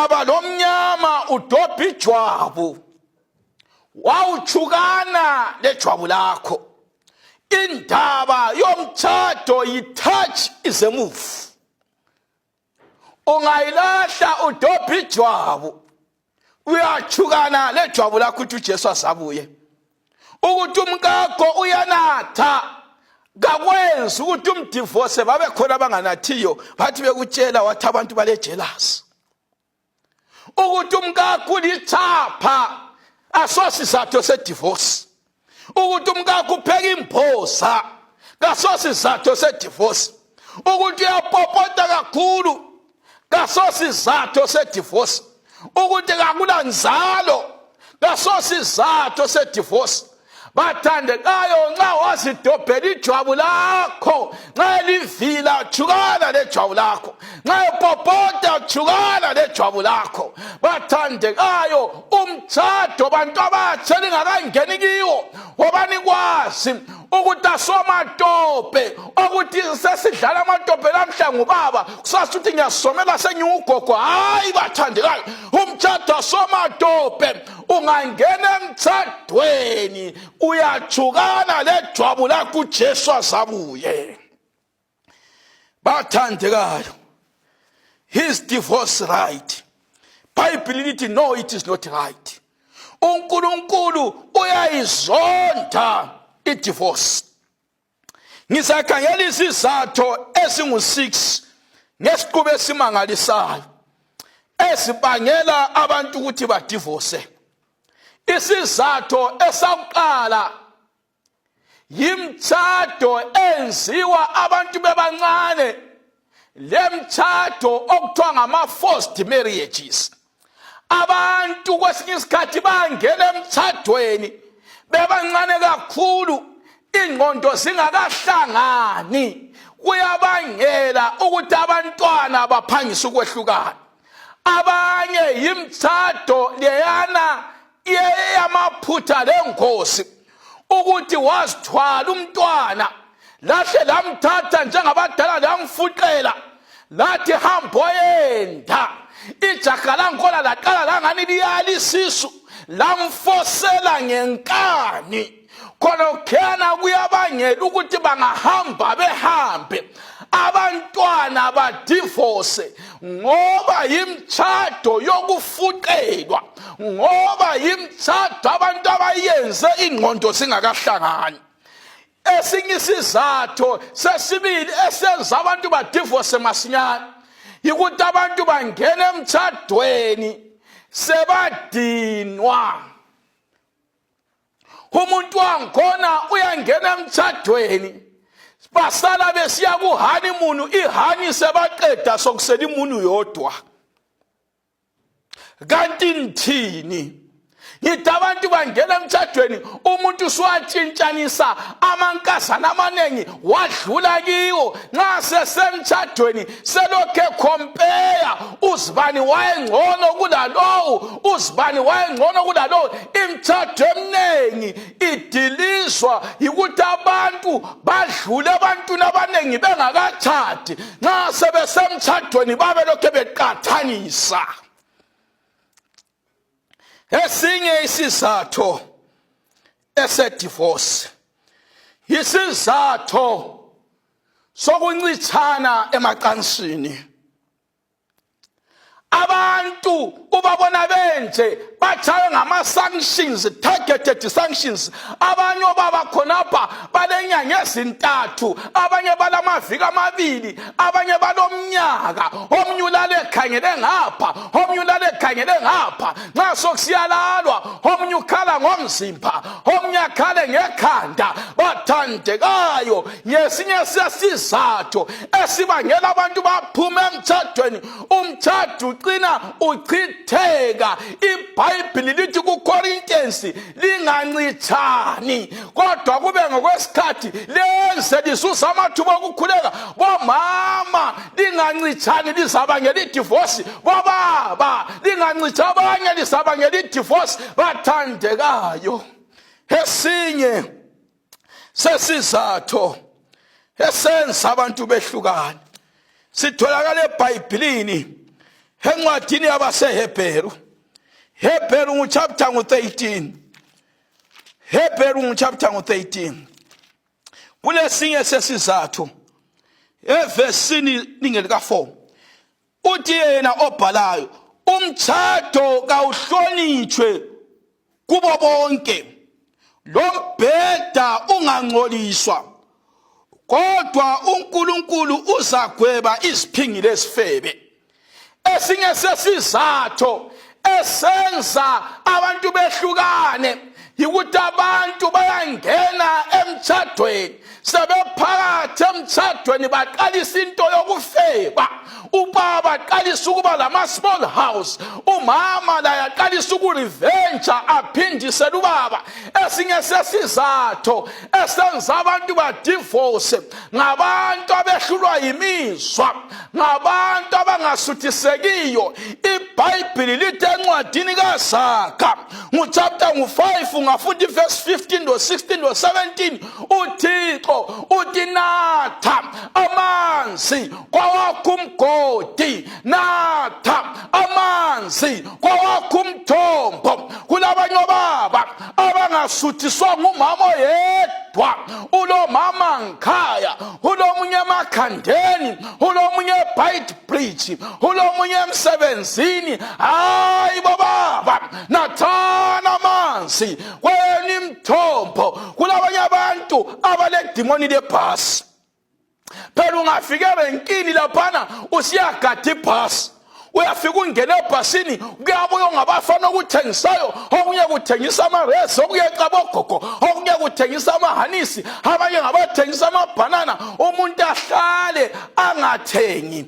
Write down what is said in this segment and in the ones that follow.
Waba lomnyama udobha ijwabu. Wawuchukana lejwabu lakho. Indaba yomtshado yi-touch is a move. Ungayilahla udobha ijwabu. Uyachukana lejwabu lakho ukuthi uJesu asabuye. Ukuthi umkakho uyanatha. Kakwenzi ukuthi umdivorce babe khona abanganathiyo bathi bekutshela wathi abantu bale jealous. Ukuthi umkakho ulithapha asosizatho sedivorce. Ukuthi umkakho upheka imphosa kasosizatho sedivorce. Ukuthi uyapopota kakhulu kasosizatho sedivorce. Ukuthi kakula nzalo kasosizatho sedivorce. Bathandekayo nxa wazidobhela ijwabu lakho, nxa livila chukana lejwabu lakho, nxa epopota chukana lejwabu lakho. Bathandekayo umtshado bantu abatsha lingakangeni kiwo wobani kwazi ukuthi asomatope ukuthi sesidlala amatope lamhla ngubaba kusasuthi ngiyasomela sengiugogo. Hayi bathandekayo, umtshado asomatope. Ungangena emtshadweni uyachukana lejwabu lakho uJesu asabuye. Bathandekayo, his divorce right. Bible lithi no, it is not right. uNkulunkulu uyayizonda i-divorce. Ngisakhangela isizathu esingu-6 ngesiqubu esimangalisayo esibangela abantu ukuthi badivorce. Isizathu esakuqala yimtshado enziwa abantu bebancane, lemtshado okuthiwa ngama-forced marriages. Abantu kwesinye isikhathi bangena emtshadweni bebancane kakhulu, ingqondo zingakahlangani, kuyabangela ukuthi abantwana baphangise ukwehlukana. Abanye yimtshado leyana yamaphutha lengosi, ukuthi wazithwala umntwana lahle lamthatha njengabadala lamfuqela lathi hambo yenda. Ijaha lankola laqala langani liyalisisu lamfosela ngenkani. Khona kuyabangela ukuthi bangahamba behambe abantwana badivorce ngoba yimtshado yokufuqelwa, ngoba yimtshado abantu abayenze ingqondo zingakahlangani. Esinye isizathu sesibili esenza abantu badivorce masinyane yikuthi abantu bangena emtshadweni sebadinwa. Umuntu wangikhona uyangena emtshadweni basala besiya ku-honeymoon, ihani sebaqeda sokusela imunu yodwa. Kanti nithini? Ngithi abantu bangena emtshadweni umuntu usuwatshintshanisa amankazana amaningi wadlula kiwo. Nxa sesemtshadweni selokhu compare uzibani wayengcono kulalowo, uzibani wayengcono kulalowo. Imtshado eminingi idilizwa yikuthi abantu badlule ebantwini abaningi bengakatshadi. Nxa sebesemtshadweni babe lokhu beqathanisa. Esinye isizathu esedivorce isizathu sokuncithana emacansini. Abantu ubabona benje batshaywe ngama-sanctions, targeted sanctions. Abanye obaba khonapha balenyanga ezintathu, abanye balamaviki amabili, abanye balomnyaka. Omunye ulale ekhangele ngapha, omunye ulale ekhangele ngapha. Nxa sokusiyalalwa omunye ukhala ngomzimba, omunye akhale ngekhanda. Bathandekayo, ngesinye sesizathu esibangela abantu baphume emtshadweni, umtshado uqina uchitheka. iBhayibhili lithi kuKorintiyans lingancithani kodwa kube ngokwesikhathi lenze lisusa amathuba okukhuleka. Bomama lingancithani lizabangela idivorce, bobaba lingancithi abanye lizabangela idivorce. Bathandekayo, esinye sesizathu esenza abantu behlukane sitholakala eBhayibhilini encwadini yabaseHebheru, Hebheru chapter 13, Hebheru chapter 13, kulesinye sesizathu evesini lingelika 4 uthi yena obhalayo umthatho kawuhlonitshwe kubo bonke, lo mbheda ungangcoliswa, kodwa uNkulunkulu uzagweba isiphingile esifebe. Esinye sesizathu esenza abantu behlukane yikuthi abantu bayangena emtshadweni, sebephakathi emtshadweni baqalisa into yokufeba. Ubaba aqalisa ukuba lama small house, umama la yaqalisa ukurivenja aphindisela ubaba. Esinye sesizathu esenza abantu badivorce ngabantu abehlulwa yimizwa, ngabantu abangasuthisekiyo. iBhayibhili lithi encwadini kaZakha chapter 5 ungafunda verse 15 to 16 to 17, uThixo uthi natha amanzi kwawakumgodi, natha amanzi kwawakumthombo. Kulabanye obaba abangasuthiswa ngumama oyedwa, ulomama ngikhaya, ulomunye emakhandeni, ulomunye eBhayibhridge, ulomunye emsebenzini. Hayi baba, nathana amanzi kweni imthombo. Kulabanye abantu abaledimoni lebhasi, phela ungafika erenkini laphana usiyagada ibhasi, uyafika ungena ebhasini kuyabuya ngabafana okuthengisayo, okunye kuthengisa amarezi, okunye qabogogo, okunye kuthengisa amahanisi, abanye ngabathengisa amabhanana. Umuntu ahlale angathengi.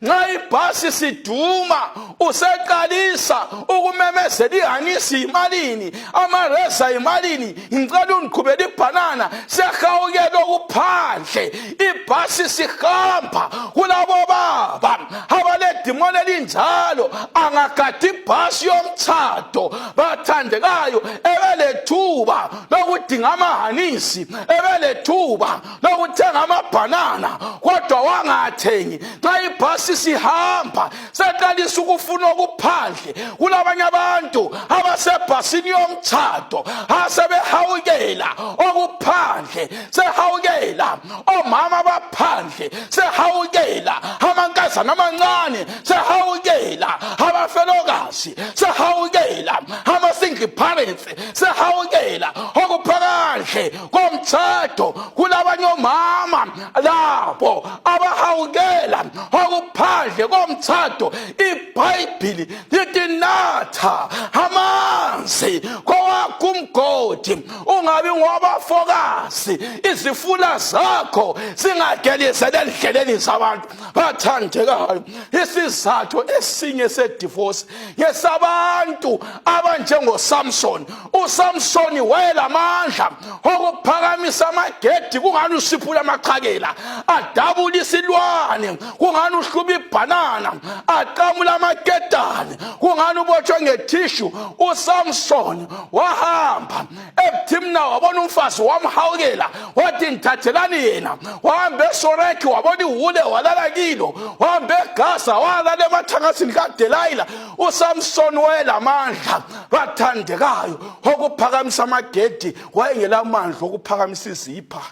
Nxa ibhasi siduma useqalisa ukumemezela ihanisi imalini, amareza imalini, ngicela ungiqhubele ibhanana, sehawukela okuphandle. Ibhasi sihamba. Kulabo baba abaledimoni elinjalo angagada ibhasi yomtshado, bathandekayo, ebelethuba lokudinga amahanisi, ebelethuba lokuthenga amabhanana, kodwa wangathengi. Nxa ibhasi sihamba seqalisa ukufuna okuphandle. Kulabanye abantu abasebhasini yomtshado asebehawukela okuphandle, sehawukela omama baphandle, sehawukela amankazana amancane, sehawukela abafelokazi, sehawukela ama-single parents, sehawukela okuphandle komtshado. Kulabanye omama labo abahawukela okuphandle komtshado. iBhayibhili lithi natha amanzi kwawakumgodi, ungabi ngobafokazi, izifula zakho zingagelisele endleleni zabantu. Bathandekayo, isizathu esinye sedivorce yesabantu abanjengoSamson. uSamsoni wayelamandla okuphakamisa amagedi, kungani usiphula amaqhakela, adabula isilwane, kungani uhluba ibhanana, aqamula amaketane, kungani ubotshwe ngethishu. uSamson wahamba eThimna, wabona umfazi wamhawukela, wathi ngithathelani yena. Wahamba eSoreki, wabona ihule walala kilo. Wahamba eGaza, walala emathangasini kaDelayila. uSamson wayelamandla, bathandekayo, okuphakamisa amagedi, wayengelamandla okuphakamisa izipha.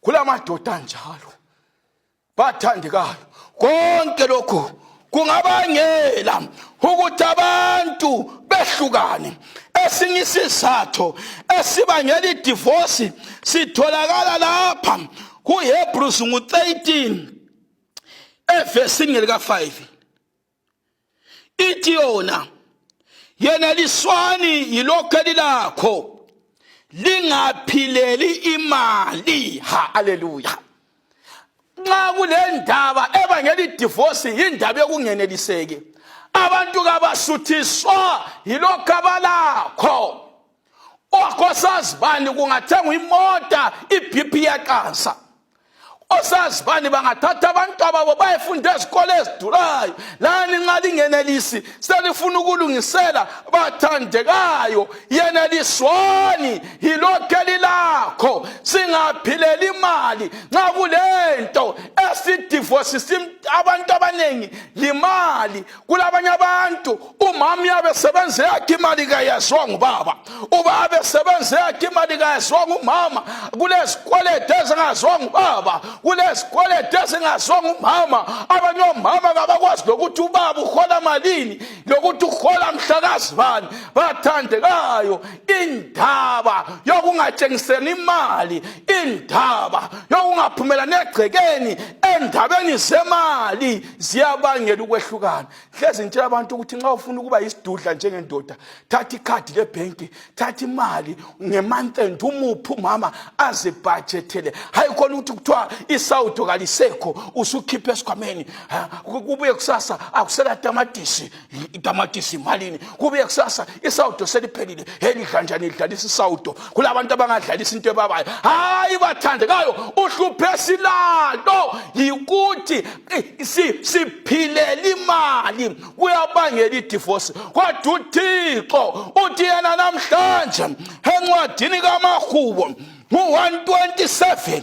Kulamadoda njalo bathandekayo, konke lokhu kungabangela ukuthi abantu behlukane. Esinye isizathu esibangela idivorce sitholakala lapha kuHebrews 13 evesini lika 5. Ithi yona, yena liswani yilokho elilakho, lingaphileli imali. Haleluya. Nxa kule ndaba ebangela idivorce yindaba yokungeneliseke, abantu kabasuthiswa yilokho abalakho. Okhosazi bani kungathengwa imota iBP yaqansa, osazibani bangathatha abantu ababo bayefunda ezikole ezidurayo lani nxa lingenelisi selifuna ukulungisela bathandekayo yeneliswani yilokhu elilakho singaphileli imali nxa kulento esidivorce abantu abanengi limali kulabanye abantu umama uyabe sebenze yakhe imali kayezwa ngubaba ubaba sebenze yakhe imali kayezwa ngumama kulezikwelede ezingazwa ngubaba kulezikwelede ezingazwa ngumama abanye omama kabakwazi lokuthi ubaba uhola malini lokuthi uhola mhlakazi bani bathandekayo indaba yokungatshengiseni imali indaba yokungaphumelani egcekeni endabeni zemali ziyabangela ukwehlukana hlezi ngitshela abantu ukuthi nxa ufuna ukuba yisidudla njengendoda thatha ikhadi lebhenki thatha imali ngemonth end umuphi umama azibhajethele hayi khona ukuthi kuthiwa isawudo kalisekho usukhipha esikhwameni kubuye kusasa akusela tamatisi malini kubuye kusasa isawudo seliphelile helidla njani lidlalisa isawudo kulabantu abangadlalisa into ebabayo hayi bathandekayo uhluphe silalo yikuthi siphilela imali kuyabangela idivorce kodwa uThixo uthi yena namhlanje encwadini kaMahubo u-127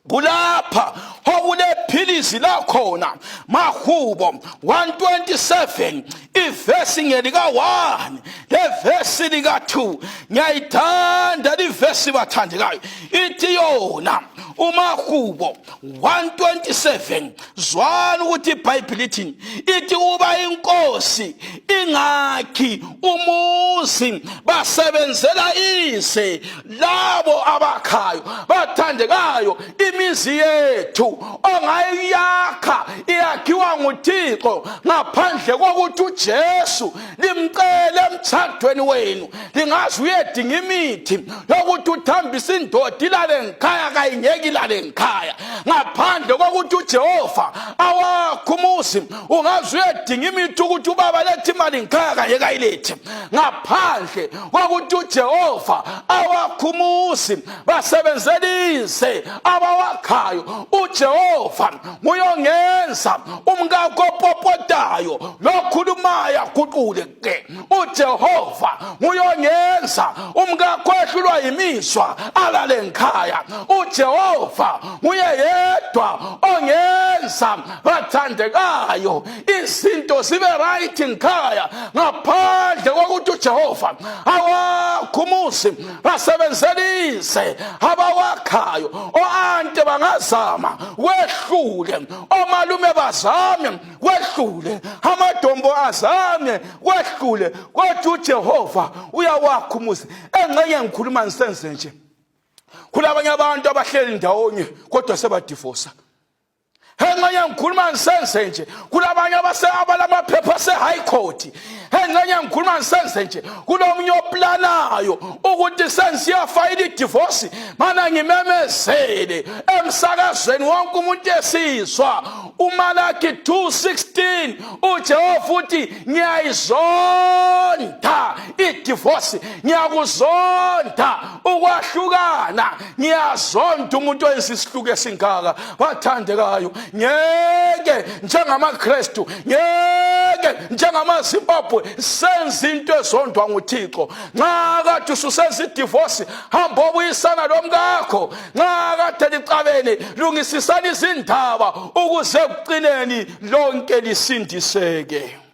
kulapha okulephilisi lakhona Mahubo 127 ivesi ngelika-1 levesi lika-2 ngiyayithanda livesi bathandekayo ithi yona uMahubo 127 zwana ukuthi iBhayibheli ithini ithi uba inkosi ingakhi umuzi basebenzela ise labo abakhayo bathandekayo imizi yethu ongayiyakha iyakhiwa nguThixo ngaphandle kokuthi uJesu limcele emthathweni wenu lingazi uyedinga imithi yokuthi uthambise indoda ilale ngikhaya kayinyeki ilale ngikhaya ngaphandle kokuthi uJehova awakho umuzi ungazi uyedinga imithi ukuthi ubaba lethe imali ngikhaya kanye kayilethe ngaphandle kokuthi uJehova awakho umuzi basebenzelise abawakhayo uJehova uyongenza umkakho opopotayo lokhulumayo aguqule ke uJehova uyongenza umkakho ehlulwa yimizwa alale ngikhaya uJehova uyedwa ongenza bathandekayo izinto zibe right ngikhaya ngaphandle kokuthi uJehova awakho umuzi basebenzelise abawakhayo oante bangazama wehlule omalume bazame wehlule amadombo azame wehlule kodwa uJehova uyawakha umuzi engxenye ngikhuluma ngisenze nje kulabanye abantu abahleli ndawonye kodwa sebadivorce engxenye ngikhuluma ngisenze nje kulabanye abalamaphepha ase-high court engxenye ngikhuluma ngisenze nje kulomunye oplanayo ukuthi sengiyafayila idivorce mana ngimemezele emsakazweni wonke umuntu esizwa uMalaki 2:16 uJehova uthi ngiyayizonda idivorce ngiyakuzonda ukwahlukana ngiyazonda umuntu owenza isihluko esingaka bathandekayo ngeke njengamaKristu ngeke njengamaZimbabwe senze into ezondwa nguThixo nxa kade ususenza idivorce hamba obuyisana lomkakho nxa kade licabene lungisisana izindaba ukuze ekucineni lonke lisindiseke.